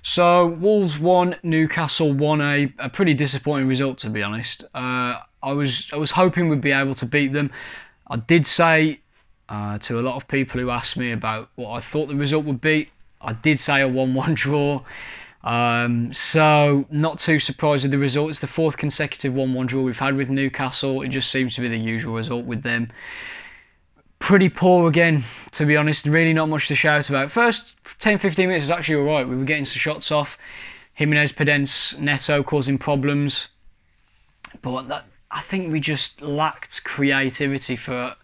So Wolves won, Newcastle won a pretty disappointing result, to be honest. I was hoping we'd be able to beat them. I did say to a lot of people who asked me about what I thought the result would be, I did say a 1-1 draw. So not too surprised with the result. It's the fourth consecutive 1-1 draw we've had with Newcastle. It just seems to be the usual result with them. Pretty poor again, to be honest. Really not much to shout about. First 10-15 minutes was actually alright. We were getting some shots off. Jimenez, Pedence, Neto causing problems. But I think we just lacked creativity for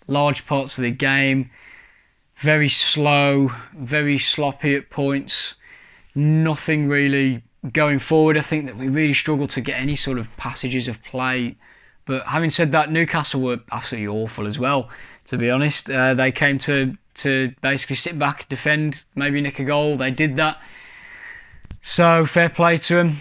large parts of the game. Very slow, very sloppy at points. Nothing really going forward. I think that we really struggled to get any sort of passages of play. But having said that, Newcastle were absolutely awful as well, to be honest. They came to basically sit back, defend, maybe nick a goal. They did that. So fair play to them.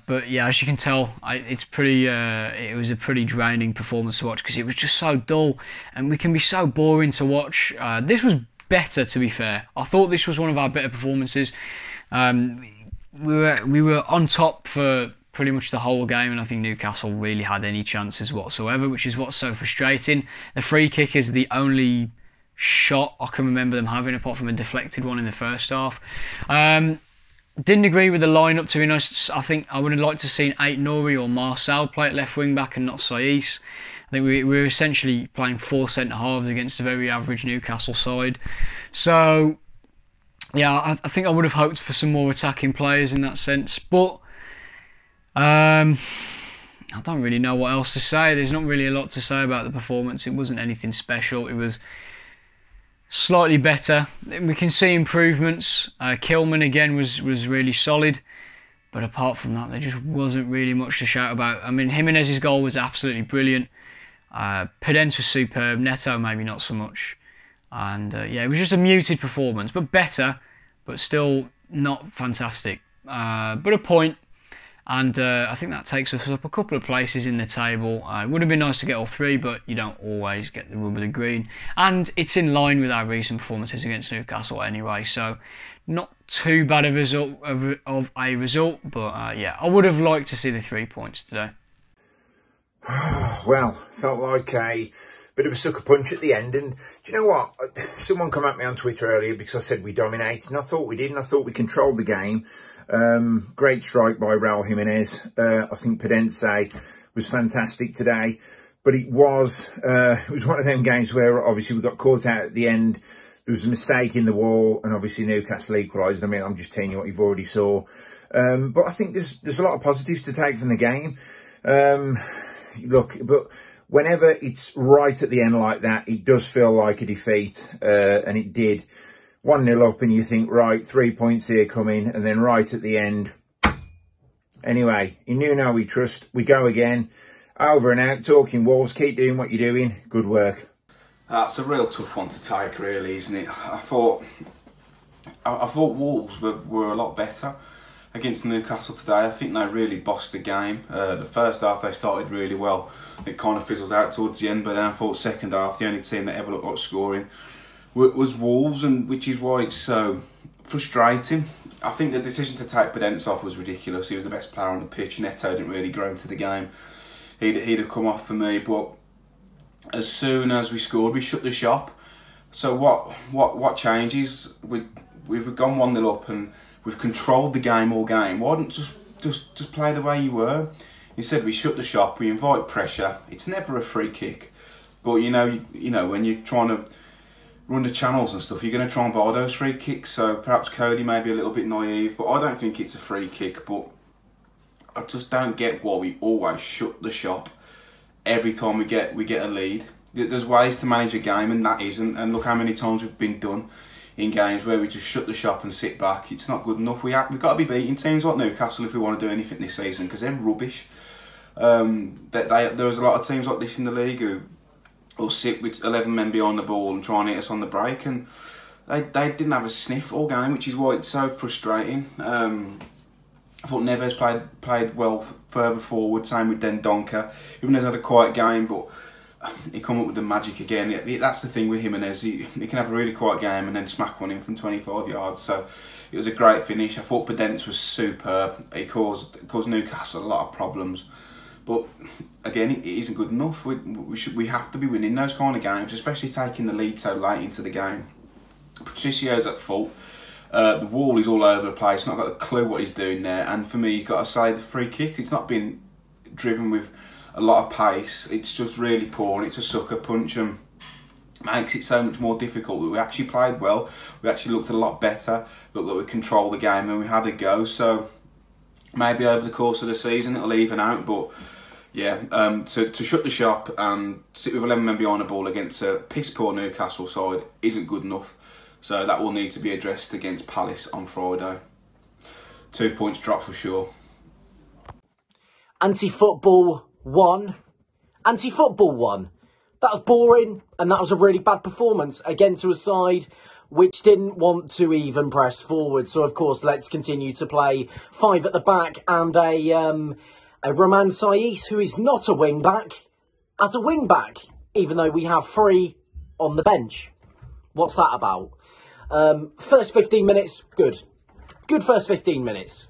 But yeah, as you can tell, it was a pretty draining performance to watch because it was just so dull and we can be so boring to watch. This was better, to be fair. I thought this was one of our better performances. We were on top for pretty much the whole game, and I think Newcastle really had any chances whatsoever, which is what's so frustrating. The free kick is the only shot I can remember them having, apart from a deflected one in the first half. Didn't agree with the lineup, to be honest. I think I would have liked to have seen Ait-Nouri or Marcel play at left wing back and not Saiss. I think we were essentially playing 4 centre halves against a very average Newcastle side. So yeah, I think I would have hoped for some more attacking players in that sense, but I don't really know what else to say. There's not really a lot to say about the performance. It wasn't anything special. It was slightly better. We can see improvements. Kilman again was really solid, but apart from that, there just wasn't really much to shout about. I mean, Jimenez's goal was absolutely brilliant. Pedence was superb. Neto maybe not so much. And yeah, it was just a muted performance, but better, but still not fantastic. But a point. And I think that takes us up a couple of places in the table. It would have been nice to get all 3, but you don't always get the rub of the green. And it's in line with our recent performances against Newcastle anyway, so not too bad of a result. But yeah, I would have liked to see the 3 points today. Well, felt like a bit of a sucker punch at the end. And do you know what? Someone come at me on Twitter earlier because I said we dominated, and I thought we did, and I thought we controlled the game. Great strike by Raul Jimenez. I think Pedence was fantastic today, but it was one of them games where obviously we got caught out at the end. There was a mistake in the wall, and obviously Newcastle equalised. I mean, I'm just telling you what you've already saw. But I think there's a lot of positives to take from the game. Look, but whenever it's right at the end like that, it does feel like a defeat, and it did. 1-0 up and you think, right, 3 points here coming, and then right at the end. Anyway, in Nuno we trust. We go again. Over and out, talking Wolves. Keep doing what you're doing. Good work. That's a real tough one to take, really, isn't it? I thought Wolves were a lot better against Newcastle today. I think they really bossed the game. The first half they started really well. It kind of fizzles out towards the end, but then I thought second half, the only team that ever looked like scoring was Wolves, and which is why it's so frustrating. I think the decision to take Pedence off was ridiculous. He was the best player on the pitch. Neto didn't really grow into the game. He'd have come off for me, but as soon as we scored, we shut the shop. So what changes? We've gone 1-0 up and we've controlled the game all game. Why don't just play the way you were? Instead, we shut the shop. We invite pressure. It's never a free kick, but you know when you're trying to run the channels and stuff, you're going to try and buy those free kicks. So perhaps Cody may be a little bit naive, but I don't think it's a free kick. But I just don't get why we always shut the shop every time we get a lead. There's ways to manage a game, and that isn't. And look how many times we've been done in games where we just shut the shop and sit back. It's not good enough. We've got to be beating teams like Newcastle if we want to do anything this season, because they're rubbish. There's a lot of teams like this in the league who will sit with 11 men behind the ball and try and hit us on the break, and they didn't have a sniff all game, which is why it's so frustrating. I thought Neves played well further forward, same with Dendoncker. Jimenez had a quiet game, but he come up with the magic again. That's the thing with Jimenez, he can have a really quiet game and then smack one in from 25 yards. So It was a great finish. I thought Podence was superb. He caused Newcastle a lot of problems. But again, it isn't good enough. We have to be winning those kind of games, especially taking the lead so late into the game. Patricio's at fault. The wall is all over the place. Not got a clue what he's doing there. And for me, you've got to say the free kick. It's not been driven with a lot of pace. It's just really poor, and it's a sucker punch, and makes it so much more difficult. That we actually played well. We actually looked a lot better. Looked like we controlled the game and we had a go. So maybe over the course of the season it'll even out. But yeah, to shut the shop and sit with 11 men behind the ball against a piss poor Newcastle side isn't good enough. So that will need to be addressed against Palace on Friday. 2 points drop for sure. Anti-football 1. Anti-football 1. That was boring, and that was a really bad performance, again to a side which didn't want to even press forward. So, of course, let's continue to play 5 at the back and a Roman Saiz, who is not a wing-back, as a wing-back, even though we have 3 on the bench. What's that about? First 15 minutes, good. Good first 15 minutes.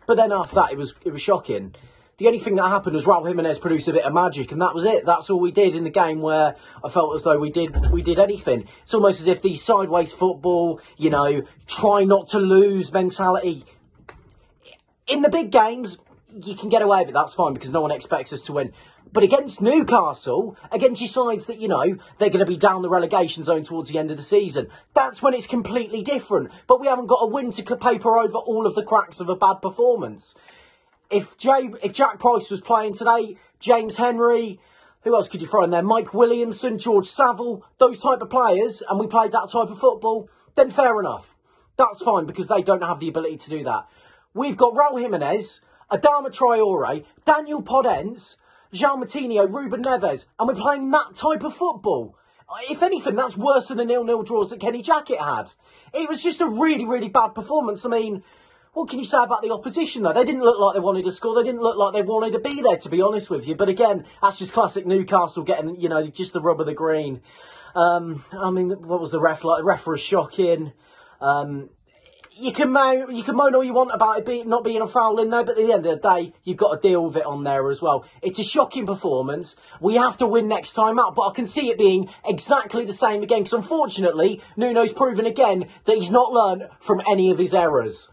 But then after that, it was shocking. The only thing that happened was Raul Jimenez produced a bit of magic, and that was it. That's all we did in the game where I felt as though we did anything. It's almost as if the sideways football, you know, try not to lose mentality. In the big games, you can get away with it. That's fine because no one expects us to win. But against Newcastle, against your sides that, you know, they're going to be down the relegation zone towards the end of the season, that's when it's completely different. But we haven't got a win to paper over all of the cracks of a bad performance. If Jack Price was playing today, James Henry, who else could you throw in there? Mike Williamson, George Saville, those type of players, and we played that type of football, then fair enough. That's fine because they don't have the ability to do that. We've got Raul Jimenez, Adama Traore, Daniel Podence, João Moutinho, Ruben Neves, and we're playing that type of football. If anything, that's worse than the 0-0 draws that Kenny Jackett had. It was just a really, really bad performance. I mean, what can you say about the opposition, though? They didn't look like they wanted to score. They didn't look like they wanted to be there, to be honest with you. But again, that's just classic Newcastle getting, you know, just the rub of the green. I mean, what was the ref like? The ref was shocking. You can moan all you want about it not being a foul in there, but at the end of the day, you've got to deal with it on there as well. It's a shocking performance. We have to win next time out, but I can see it being exactly the same again, because unfortunately, Nuno's proven again that he's not learned from any of his errors.